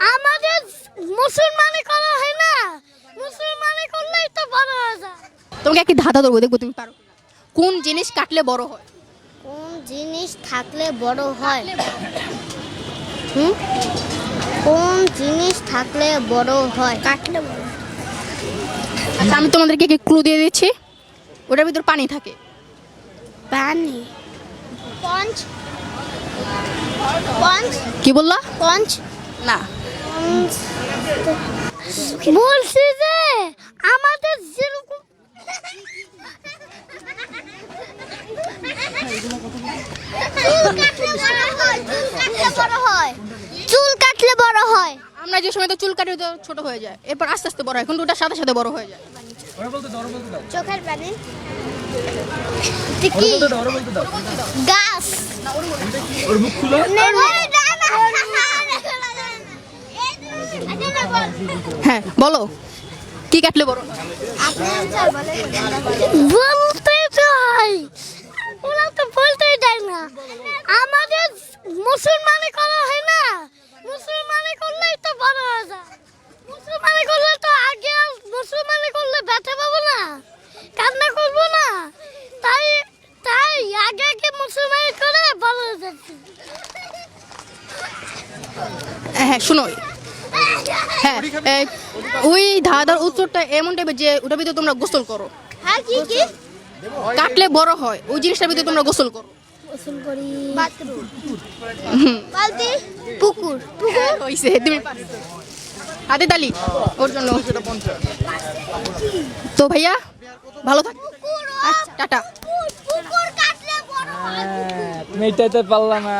আমাদের মুসলমানি করা হয় না, মুসলমানি করলেই তো বড় হয়ে যায়। তোমাকে একটি ধাঁধা ধরবো, দেখবো তুমি পারো। কোন জিনিস কাটলে বড় হয়? কোন জিনিস থাকলে বড় হয়? কোন জিনিস থাকলে বড় হয়? কাটলে বড়। আচ্ছা, আমি তোমাদেরকে কি ক্লু দিয়ে দিচ্ছি, ওটার ভিতর পানি থাকে। পানি। পঞ্চ। পঞ্চ। কি বললা? পঞ্চ না, বলছি যে আমাদের যেরকম চুল কাটলে বড় হয়। আমরা যে সময় তো চুল কাটি তো ছোট হয়ে যায়, এরপর আস্তে আস্তে বড় হয়, কিন্তু ওটার সাথে সাথে বড় হয়ে যায়। চোখের পানি। গাছ। হ্যাঁ বলো, কি কাটলে বড় হয়? বলতে চাই, ওরা তো বলতেই দেয় না। আমাদের মুসলমানি করা হয় না, মুসলমানি করলেই তো বড় হয়ে যায়। মুসলমানি করলে তো আগে, মুসলমানি করলে ব্যথা পাবো না, কান্না করবো না, তাই তাই আগে আগে মুসলমানি করে বড় হয়ে যাচ্ছি। হ্যাঁ শুনো, হ্যাঁ ওই ধাঁধার উত্তরটা এমন টাইপের যে ওটার ভিতরে তোমরা গোসল করো। হ্যাঁ কি কি কাটলে বড় হয়, ওই জিনিসটার ভিতরে তোমরা গোসল করো। গোসল করি? বাথরুম। বালতি। পুকুর। পুকুর হইছে, তুমি পারছো। হাতে তালি ওর জন্য। তো ভাইয়া ভালো থাক, আচ্ছা টাটা। পুকুর কাটলে বড় হয়। তুমি এটাতে পারলা না।